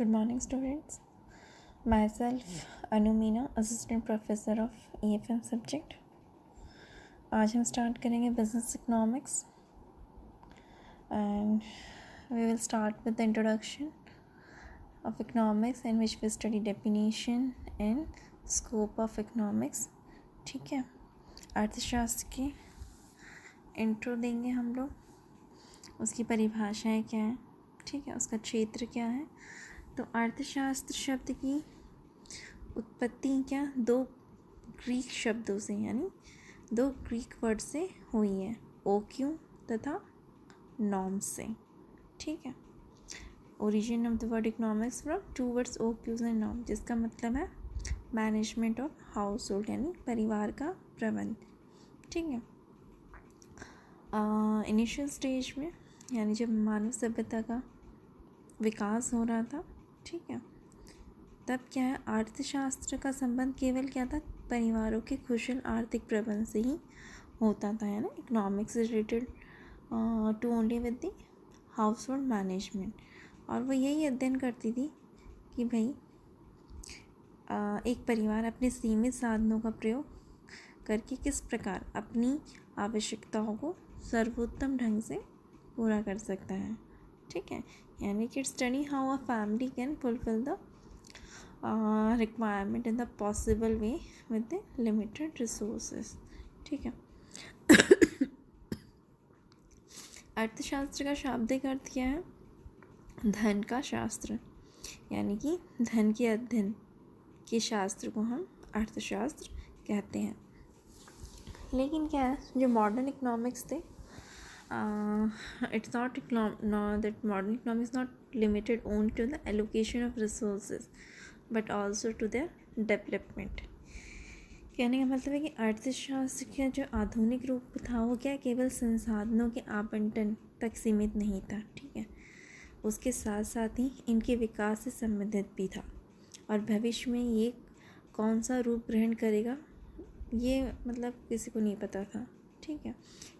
Good morning, students. Myself, Anu Meena, Assistant Professor of EFM subject. आज हम start करेंगे business economics and we will start with the introduction of economics in which we study definition and scope of economics. ठीक है, अर्थशास्त्र की intro देंगे हम लोग, उसकी परिभाषाएं क्या हैं, ठीक है, उसका क्षेत्र क्या है। तो अर्थशास्त्र शब्द की उत्पत्ति क्या दो ग्रीक शब्दों से यानी दो ग्रीक वर्ड से हुई है, ओक्यू तथा नॉर्म्स से। ठीक है, origin of the word economics from two words oikos and norm, जिसका मतलब है मैनेजमेंट ऑफ हाउस होल्ड यानी परिवार का प्रबंध। ठीक है, इनिशियल स्टेज में यानी जब मानव सभ्यता का विकास हो रहा था, ठीक है, तब क्या है, अर्थशास्त्र का संबंध केवल क्या था, परिवारों के कुशल आर्थिक प्रबंध से ही होता था, है ना। Economics is related to only with the household management, और वो यही अध्ययन करती थी कि भाई एक परिवार अपने सीमित साधनों का प्रयोग करके किस प्रकार अपनी आवश्यकताओं को सर्वोत्तम ढंग से पूरा कर सकता है। ठीक है, यानी कि study how a family can fulfil the requirement in the possible way with the limited resources. ठीक है, अर्थशास्त्र का शाब्दिक अर्थ क्या है, धन का शास्त्र, यानी कि धन के अध्ययन के शास्त्र को हम अर्थशास्त्र कहते हैं। लेकिन क्या है, जो मॉडर्न इकोनॉमिक्स थे, it's not that modern economics is not limited only to the allocation of resources but also to their development। कहने का मतलब है कि अर्थशास्त्र का जो आधुनिक रूप था वो क्या केवल संसाधनों के आवंटन तक सीमित नहीं था, ठीक है, उसके साथ साथ ही इनके विकास से संबंधित भी था, और भविष्य में ये कौन सा रूप ग्रहण करेगा ये मतलब किसी को नहीं पता था। ठीक है,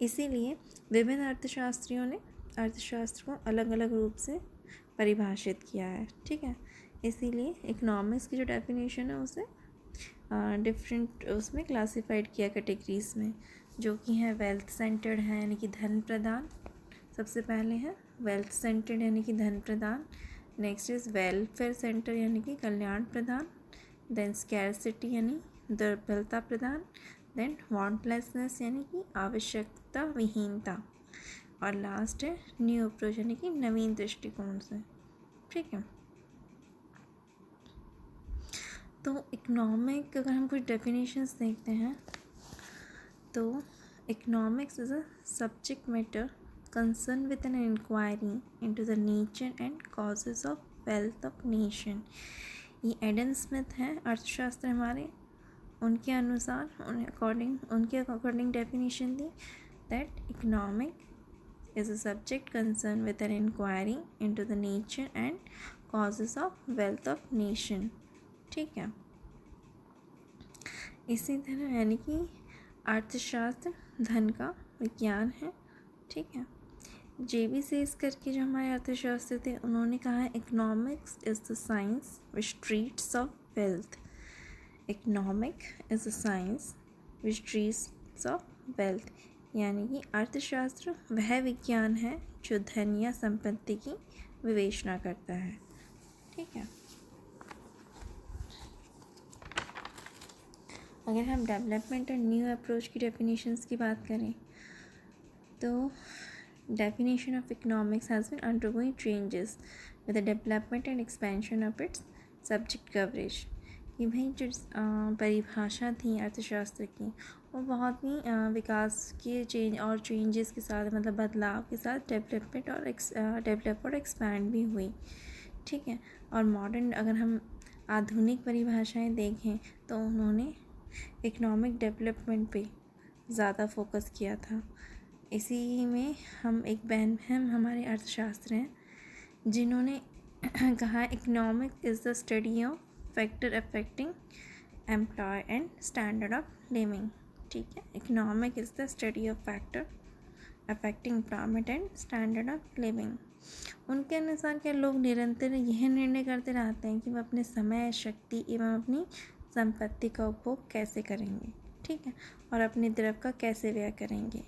इसीलिए विभिन्न अर्थशास्त्रियों ने अर्थशास्त्र को अलग अलग रूप से परिभाषित किया है। ठीक है, इसीलिए इकोनॉमिक्स की जो डेफिनेशन है उसे डिफरेंट उसमें क्लासिफाइड किया कैटेगरीज में, जो कि है वेल्थ सेंटर्ड है यानी कि धन प्रदान, सबसे पहले है वेल्थ सेंटर्ड यानी कि धन प्रदान, नेक्स्ट इज़ वेलफेयर सेंटर यानी कि कल्याण प्रदान, देन स्कैरसिटी यानी दुर्बलता प्रदान, देन वांटलेसनेस यानी कि आवश्यकता विहीनता, और लास्ट है न्यू अप्रोच यानी कि नवीन दृष्टिकोण से। ठीक है, तो इकोनॉमिक अगर हम कुछ डेफिनेशंस देखते हैं तो economics is a subject matter concern with an inquiry into the nature and causes of wealth of nation. ये एडम स्मिथ हैं अर्थशास्त्र हमारे, उनके अनुसार उनके अकॉर्डिंग डेफिनेशन दी that economic is a subject concerned with an inquiry into the nature and causes of wealth of nation। ठीक है, इसी तरह यानी कि अर्थशास्त्र धन का विज्ञान है। ठीक है, JB सेस करके जो हमारे अर्थशास्त्र थे उन्होंने कहा है economics is the science which treats of wealth. Economic is a science which treats of wealth, यानी कि अर्थशास्त्र वह विज्ञान है जो धन या संपत्ति की विवेचना करता है। ठीक है, अगर हम डेवलपमेंट एंड न्यू अप्रोच की डेफिनेशंस की बात करें तो definition of economics has been undergoing changes with the development and expansion of its subject coverage. कि भाई जो परिभाषा थी अर्थशास्त्र की वो बहुत ही विकास के चेंजेस के साथ, मतलब बदलाव के साथ डेवलप और एक्सपैंड भी हुई। ठीक है, और मॉडर्न अगर हम आधुनिक परिभाषाएं देखें तो उन्होंने इकोनॉमिक डेवलपमेंट पे ज़्यादा फोकस किया था। इसी में हम एक बहन हमारे अर्थशास्त्र हैं जिन्होंने कहा economic is the study of factor affecting employ and standard of living. ठीक है, economic is the study of factor affecting employment and standard of living. उनके अनुसार क्या लोग निरंतर यह निर्णय करते रहते हैं कि वह अपने समय, शक्ति एवं अपनी संपत्ति का उपभोग कैसे करेंगे, ठीक है, और अपने द्रव्य का कैसे व्यय करेंगे।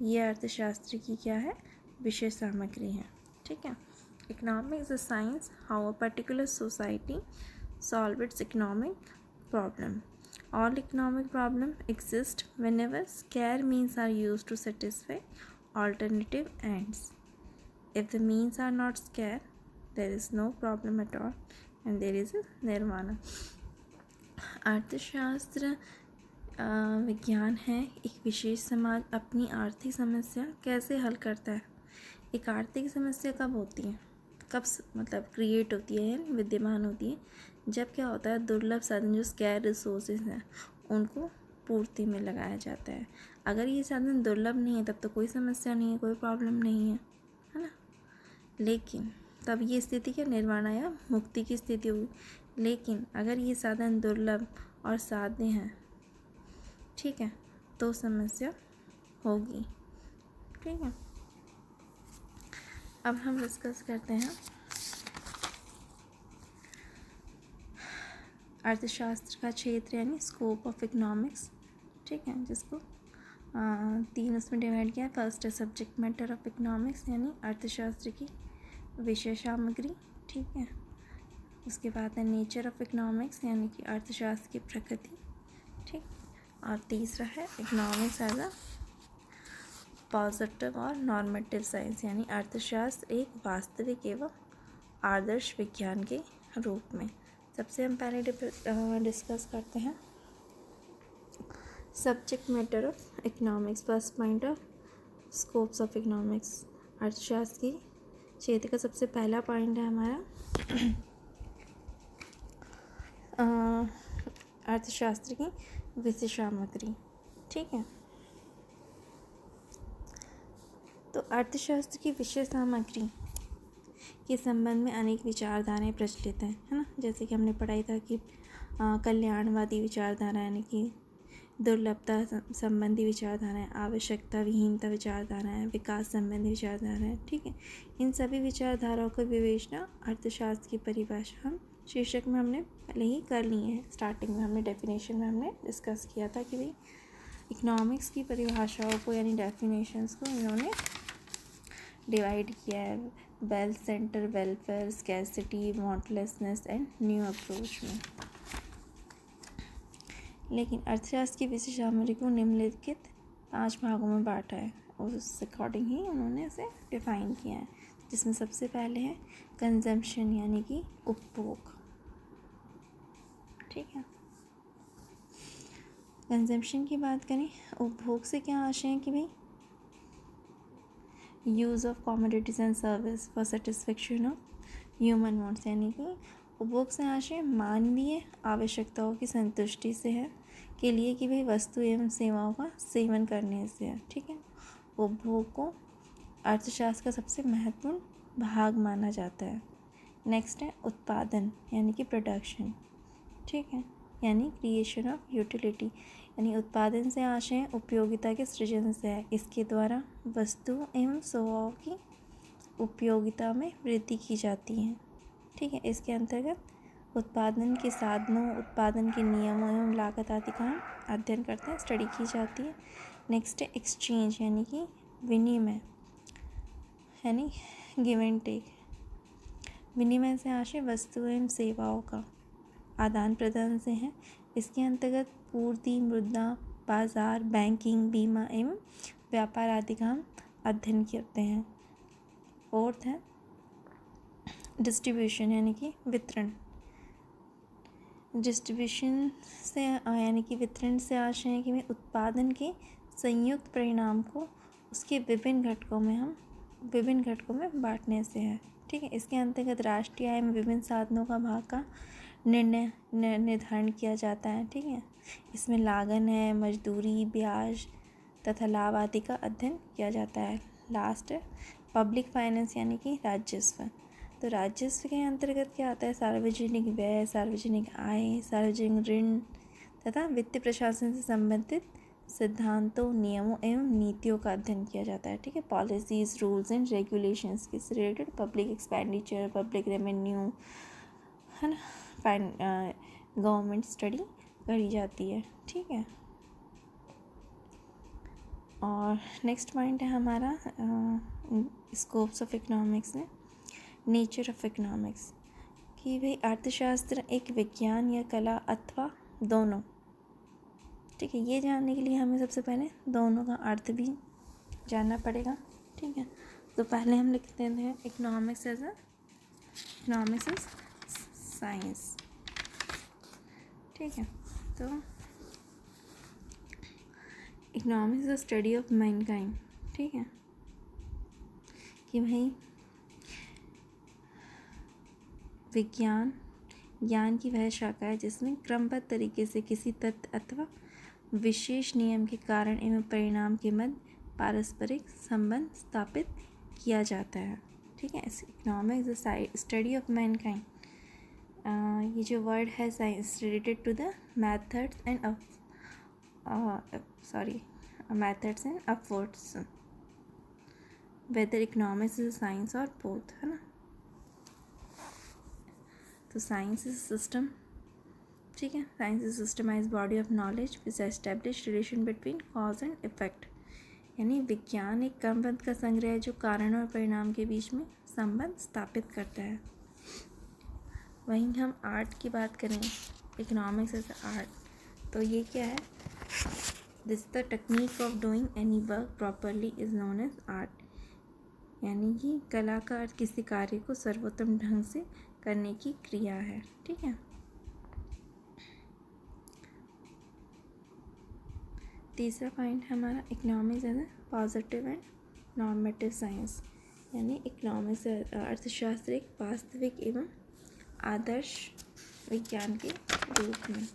ये अर्थशास्त्र की क्या है, विषय सामग्री है, ठीक है। Economics is science how a particular society solve its economic problem. All economic problems exist whenever scarce means are used to satisfy alternative ends. If the means are not scarce, there is no problem at all and there is a nirvana. अर्थशास्त्र विज्ञान है एक विशेष समाज अपनी आर्थिक समस्या कैसे हल करता है। एक आर्थिक समस्या कब होती है, कब मतलब क्रिएट होती है, विद्यमान होती है, जब क्या होता है दुर्लभ साधन जो स्कैर रिसोर्सेज हैं उनको पूर्ति में लगाया जाता है। अगर ये साधन दुर्लभ नहीं है तब तो कोई समस्या नहीं है, कोई प्रॉब्लम नहीं है ना। लेकिन तब ये स्थिति क्या निर्वाणा या मुक्ति की स्थिति होगी। लेकिन अगर ये साधन दुर्लभ और साध्य हैं, ठीक है, तो समस्या होगी, ठीक है। अब हम डिस्कस करते हैं अर्थशास्त्र का क्षेत्र यानी स्कोप ऑफ इकोनॉमिक्स, ठीक है, जिसको 3 उसमें डिवाइड किया है। फर्स्ट है सब्जेक्ट मैटर ऑफ इकोनॉमिक्स यानी अर्थशास्त्र की विषय सामग्री, ठीक है। उसके बाद है नेचर ऑफ इकोनॉमिक्स यानी कि अर्थशास्त्र की प्रकृति, ठीक। और तीसरा है इकोनॉमिक्स एज अ पॉजिटिव और नॉर्मेटिव साइंस यानी अर्थशास्त्र एक वास्तविक एवं आदर्श विज्ञान के रूप में। सबसे हम पहले डिस्कस करते हैं subject matter of economics. First point of scopes of economics, अर्थशास्त्र की क्षेत्र का सबसे पहला पॉइंट है हमारा अर्थशास्त्र की विषय सामग्री, ठीक है। तो अर्थशास्त्र की विषय सामग्री के संबंध में अनेक विचारधाराएं प्रचलित हैं, है ना। जैसे कि हमने पढ़ाई था कि कल्याणवादी विचारधारा यानी कि दुर्लभता संबंधी विचारधाराएं, आवश्यकता विहीनता विचारधाराएं, विकास संबंधी विचारधाराएं, ठीक है। इन सभी विचारधाराओं का विवेचना अर्थशास्त्र की परिभाषा हम शीर्षक में हमने पहले ही कर ली है। स्टार्टिंग में हमने डेफिनेशन में हमने डिस्कस किया था कि भाई इकोनॉमिक्स की परिभाषाओं को यानी डेफिनेशंस को इन्होंने डिवाइड किया है wealth centre, welfare, scarcity, wantlessness and new approach में। लेकिन अर्थशास्त्र की विशेष सामग्री को निम्नलिखित 5 भागों में बांटा है और उस अकॉर्डिंग ही उन्होंने इसे डिफाइन किया है, जिसमें सबसे पहले है कंजम्पशन यानी कि उपभोग, ठीक है। कंजम्पशन की बात करें, उपभोग से क्या आशय है कि भाई use of commodities and service for satisfaction of human wants यानी कि उपभोग से आशय मानवीय आवश्यकताओं की संतुष्टि से है के लिए कि भाई वस्तु एवं सेवाओं का सेवन करने से है, ठीक है। उपभोग को अर्थशास्त्र का सबसे महत्वपूर्ण भाग माना जाता है। नेक्स्ट है उत्पादन यानी कि प्रोडक्शन, ठीक है, यानी क्रिएशन ऑफ यूटिलिटी यानी उत्पादन से आशय उपयोगिता के सृजन से है। इसके द्वारा वस्तु एवं सेवाओं की उपयोगिता में वृद्धि की जाती है, ठीक है। इसके अंतर्गत उत्पादन के साधनों, उत्पादन के नियमों एवं लागत आदि का हम अध्ययन करते हैं, स्टडी की जाती है। नेक्स्ट है एक्सचेंज यानी कि विनिमय यानी गिव एंड टेक। विनिमय से आशय वस्तु एवं सेवाओं का आदान प्रदान से है। इसके अंतर्गत पूर्ति, मुद्रा बाजार, बैंकिंग, बीमा एवं व्यापार आदि का हम अध्ययन करते हैं। फोर्थ है डिस्ट्रीब्यूशन यानी कि वितरण। डिस्ट्रीब्यूशन से यानी कि वितरण से आशय है कि उत्पादन के संयुक्त परिणाम को उसके विभिन्न घटकों में बांटने से है, ठीक है। इसके अंतर्गत राष्ट्रीय आय में विभिन्न साधनों का भाग का निर्धारण किया जाता है, ठीक है। इसमें लागत है, मजदूरी, ब्याज तथा लाभ आदि का अध्ययन किया जाता है। लास्ट है पब्लिक फाइनेंस यानी कि राजस्व। तो राजस्व के अंतर्गत क्या आता है, सार्वजनिक व्यय, सार्वजनिक आय, सार्वजनिक ऋण तथा वित्तीय प्रशासन से संबंधित सिद्धांतों, नियमों एवं नीतियों का अध्ययन किया जाता है। ठीक है, पॉलिसीज, रूल्स एंड रेगुलेशंस के related public expenditure, public revenue, है ना, गवर्नमेंट स्टडी करी जाती है। ठीक है, और नेक्स्ट पॉइंट है हमारा स्कोप्स ऑफ इकोनॉमिक्स में नेचर ऑफ इकोनॉमिक्स, कि भाई अर्थशास्त्र एक विज्ञान या कला अथवा दोनों। ठीक है, ये जानने के लिए हमें सबसे पहले दोनों का अर्थ भी जानना पड़ेगा। ठीक है, तो पहले हम लिखते हैं इकोनॉमिक्स एज साइंस। ठीक है, तो economics the study of Mankind. ठीक है, कि भाई विज्ञान ज्ञान की वह शाखा है जिसमें क्रमबद्ध तरीके से किसी तथ्य अथवा विशेष नियम के कारण एवं परिणाम के मध्य पारस्परिक संबंध स्थापित किया जाता है। ठीक है, economics the study of mankind, ये जो वर्ड है science related to the methods and efforts, whether economics is science और बोथ, है ना। तो साइंस इज सिस्टम। ठीक है, science is systemize body of knowledge which establish relation between cause and effect, यानी विज्ञान एक क्रमबद्ध का संग्रह है जो कारण और परिणाम के बीच में संबंध स्थापित करता है। वहीं हम आर्ट की बात करें, इकोनॉमिक्स एज आर्ट, तो ये क्या है, this the technique of doing any work properly is known as art, यानी कि कला का अर्थ किसी कार्य को सर्वोत्तम ढंग से करने की क्रिया है। ठीक है, तीसरा पॉइंट हमारा economics as positive and normative science, यानी इकोनॉमिक्स अर्थशास्त्र एक वास्तविक एवं आदर्श विज्ञान के रूप में।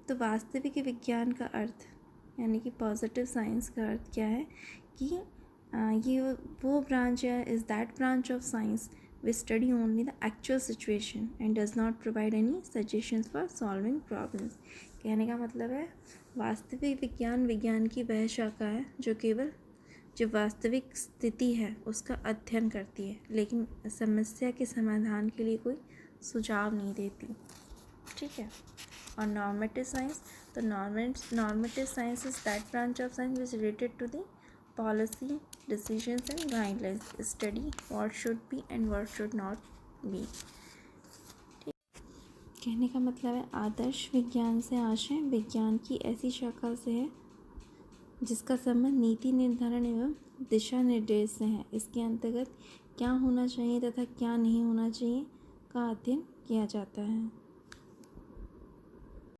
तो वास्तविक विज्ञान का अर्थ यानी कि पॉजिटिव साइंस का अर्थ क्या है कि ये वो ब्रांच है, is that branch of science which study only the actual situation and does not provide any suggestions for solving problems. कहने का मतलब है वास्तविक विज्ञान की वह शाखा है जो केवल जो वास्तविक स्थिति है उसका अध्ययन करती है, लेकिन समस्या के समाधान के लिए कोई सुझाव नहीं देती। ठीक है, और नॉर्मेटिव साइंस, तो normative science is that branch of science which related to the policy, decisions and guidelines, study what should be and what should not be. कहने का मतलब है आदर्श विज्ञान से आशय विज्ञान की ऐसी शाखा से है जिसका संबंध नीति निर्धारण एवं दिशा निर्देश से है। इसके अंतर्गत क्या होना चाहिए तथा क्या नहीं होना चाहिए का अध्ययन किया जाता है।